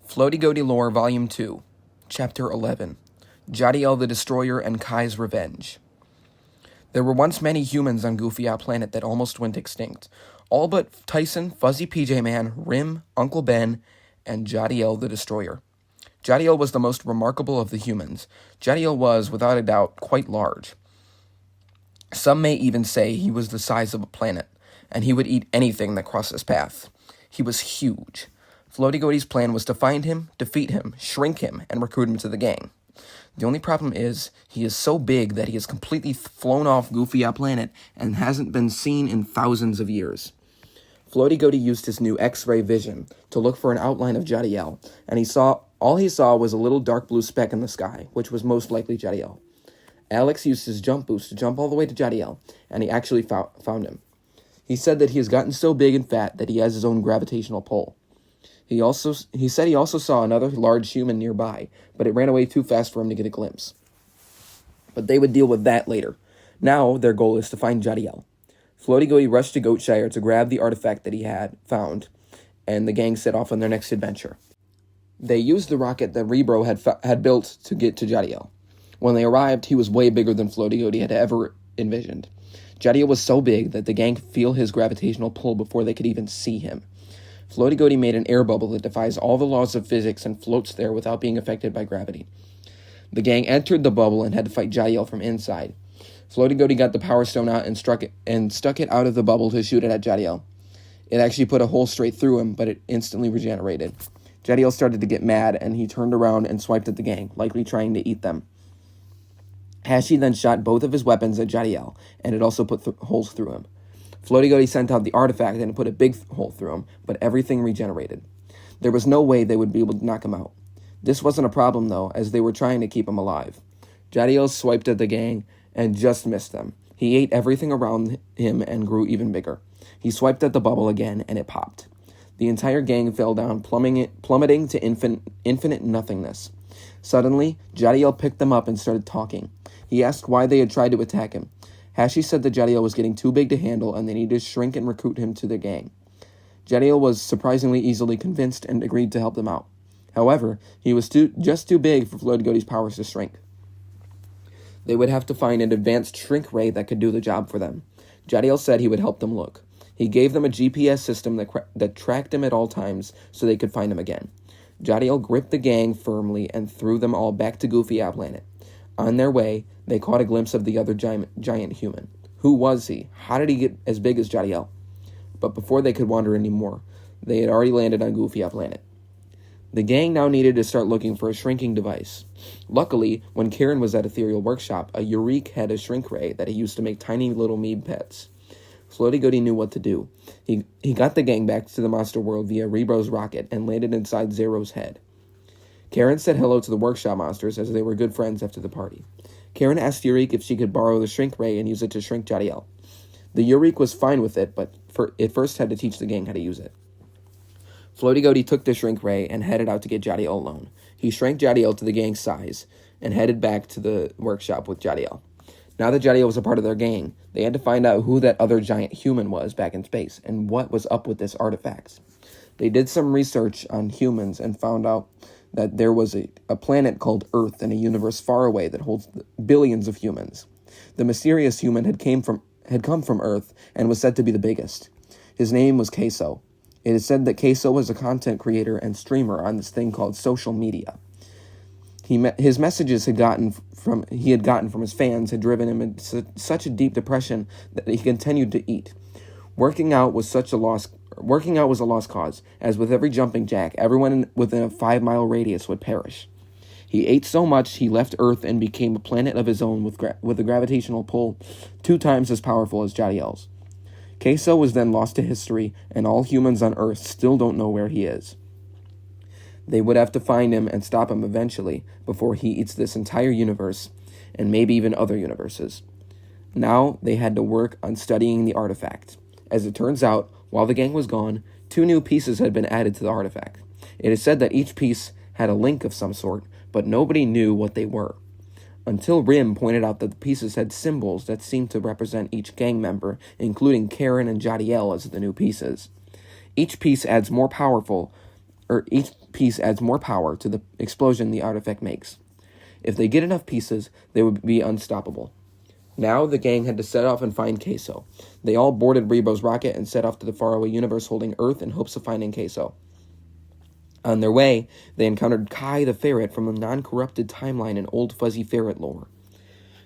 Floaty Goaty Lore Volume 2, Chapter 11, Jadiel the Destroyer and Kai's Revenge. There were once many humans on Goofy Planet that almost went extinct, all but Tyson, Fuzzy PJ Man, Rim, Uncle Ben, and Jadiel the Destroyer. Jadiel was the most remarkable of the humans. Jadiel was, without a doubt, quite large. Some may even say he was the size of a planet, and he would eat anything that crossed his path. He was huge. Floaty Goaty's plan was to find him, defeat him, shrink him, and recruit him to the gang. The only problem is, he is so big that he has completely flown off Goofy Planet and hasn't been seen in thousands of years. Floaty Goaty used his new X-ray vision to look for an outline of Jadiel, and all he saw was a little dark blue speck in the sky, which was most likely Jadiel. Alex used his jump boost to jump all the way to Jadiel, and he actually found him. He said that he has gotten so big and fat that he has his own gravitational pull. He said he also saw another large human nearby, but it ran away too fast for him to get a glimpse. But they would deal with that later. Now their goal is to find Jadiel. Floaty Goaty rushed to Goatshire to grab the artifact that he had found, and the gang set off on their next adventure. They used the rocket that Rebro had built to get to Jadiel. When they arrived, he was way bigger than Floaty Goaty had ever envisioned. Jadiel was so big that the gang could feel his gravitational pull before they could even see him. Floaty Goaty made an air bubble that defies all the laws of physics and floats there without being affected by gravity. The gang entered the bubble and had to fight Jadiel from inside. Floaty Goaty got the power stone out and stuck it out of the bubble to shoot it at Jadiel. It actually put a hole straight through him, but it instantly regenerated. Jadiel started to get mad, and he turned around and swiped at the gang, likely trying to eat them. Hashi then shot both of his weapons at Jadiel, and it also put holes through him. Floaty Goaty sent out the artifact and it put a big hole through him, but everything regenerated. There was no way they would be able to knock him out. This wasn't a problem, though, as they were trying to keep him alive. Jadiel swiped at the gang and just missed them. He ate everything around him and grew even bigger. He swiped at the bubble again, and it popped. The entire gang fell down, plummeting to infinite nothingness. Suddenly, Jadiel picked them up and started talking. He asked why they had tried to attack him. Hashi said that Jadiel was getting too big to handle and they needed to shrink and recruit him to their gang. Jadiel was surprisingly easily convinced and agreed to help them out. However, he was just too big for Floaty Goaty's powers to shrink. They would have to find an advanced shrink ray that could do the job for them. Jadiel said he would help them look. He gave them a GPS system that tracked him at all times so they could find him again. Jadiel gripped the gang firmly and threw them all back to Goofy Planet. On their way, they caught a glimpse of the other giant human. Who was he? How did he get as big as Jadiel? But before they could wander anymore, they had already landed on Goofy Planet. The gang now needed to start looking for a shrinking device. Luckily, when Karen was at Ethereal Workshop, a Eureka had a shrink ray that he used to make tiny little Meeb pets. Floaty Goaty knew what to do. He got the gang back to the monster world via Rebro's rocket and landed inside Zero's head. Karen said hello to the workshop monsters as they were good friends after the party. Karen asked Eureka if she could borrow the shrink ray and use it to shrink Jadiel. The Eureka was fine with it, but it first had to teach the gang how to use it. Floaty Goaty took the shrink ray and headed out to get Jadiel alone. He shrank Jadiel to the gang's size and headed back to the workshop with Jadiel. Now that Jadiel was a part of their gang, they had to find out who that other giant human was back in space and what was up with this artifact. They did some research on humans and found out that there was a planet called Earth in a universe far away that holds billions of humans. The mysterious human had come from Earth and was said to be the biggest. His name was Queso. It is said that Queso was a content creator and streamer on this thing called social media. His messages he had gotten from his fans had driven him into such a deep depression that he continued to eat. Working out was a lost cause, as with every jumping jack, everyone within a 5-mile radius would perish. He ate so much he left Earth and became a planet of his own with a gravitational pull 2 times as powerful as Jadiel's. Queso was then lost to history, and all humans on Earth still don't know where he is. They would have to find him and stop him eventually before he eats this entire universe, and maybe even other universes. Now they had to work on studying the artifact. As it turns out, while the gang was gone, 2 new pieces had been added to the artifact. It is said that each piece had a link of some sort, but nobody knew what they were. Until Rim pointed out that the pieces had symbols that seemed to represent each gang member, including Karen and Jadiel as the new pieces. Each piece piece adds more power to the explosion the artifact makes. If they get enough pieces, they would be unstoppable. Now the gang had to set off and find Queso. They all boarded Rebo's rocket and set off to the faraway universe holding Earth in hopes of finding Queso. On their way, they encountered Kai the ferret from a non-corrupted timeline in old fuzzy ferret lore.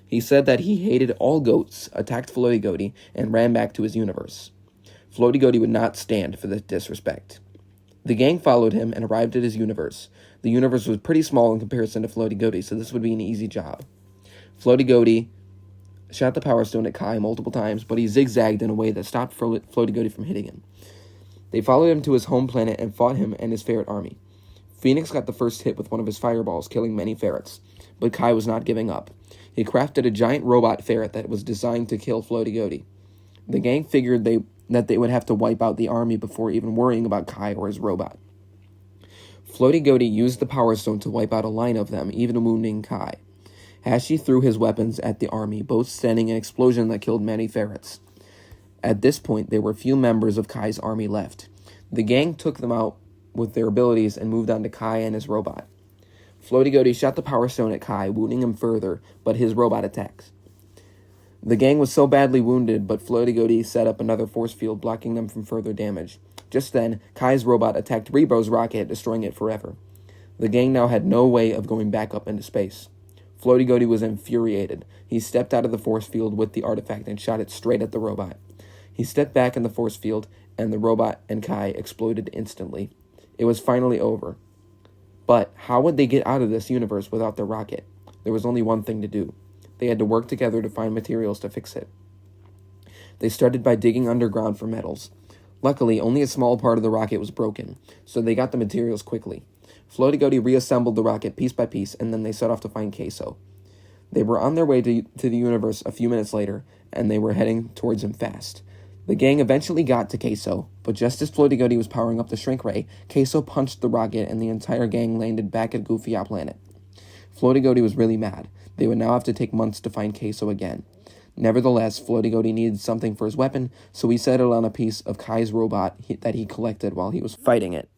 He said that he hated all goats, attacked Floaty Goaty, and ran back to his universe. Floaty Goaty would not stand for this disrespect. The gang followed him and arrived at his universe. The universe was pretty small in comparison to Floaty Goaty, so this would be an easy job. Floaty Goaty shot the Power Stone at Kai multiple times, but he zigzagged in a way that stopped Floaty Goaty from hitting him. They followed him to his home planet and fought him and his ferret army. Phoenix got the first hit with one of his fireballs, killing many ferrets, but Kai was not giving up. He crafted a giant robot ferret that was designed to kill Floaty Goaty. The gang figured that they would have to wipe out the army before even worrying about Kai or his robot. Floaty Goaty used the Power Stone to wipe out a line of them, even wounding Kai. Hashi threw his weapons at the army, both sending an explosion that killed many ferrets. At this point, there were few members of Kai's army left. The gang took them out with their abilities and moved on to Kai and his robot. Floaty Goaty shot the Power Stone at Kai, wounding him further, but his robot attacks. The gang was so badly wounded, but Floaty Goaty set up another force field, blocking them from further damage. Just then, Kai's robot attacked Rebo's rocket, destroying it forever. The gang now had no way of going back up into space. Floaty Goaty was infuriated. He stepped out of the force field with the artifact and shot it straight at the robot. He stepped back in the force field, and the robot and Kai exploded instantly. It was finally over. But how would they get out of this universe without their rocket? There was only one thing to do. They had to work together to find materials to fix it. They started by digging underground for metals. Luckily, only a small part of the rocket was broken, so they got the materials quickly. Floaty Goaty reassembled the rocket piece by piece, and then they set off to find Queso. They were on their way to the universe a few minutes later, and they were heading towards him fast. The gang eventually got to Queso, but just as Floaty Goaty was powering up the shrink ray, Queso punched the rocket, and the entire gang landed back at Goofy Planet. Floaty Goaty was really mad. They would now have to take months to find Queso again. Nevertheless, Floaty Goaty needed something for his weapon, so he settled on a piece of Kai's robot that he collected while he was fighting it.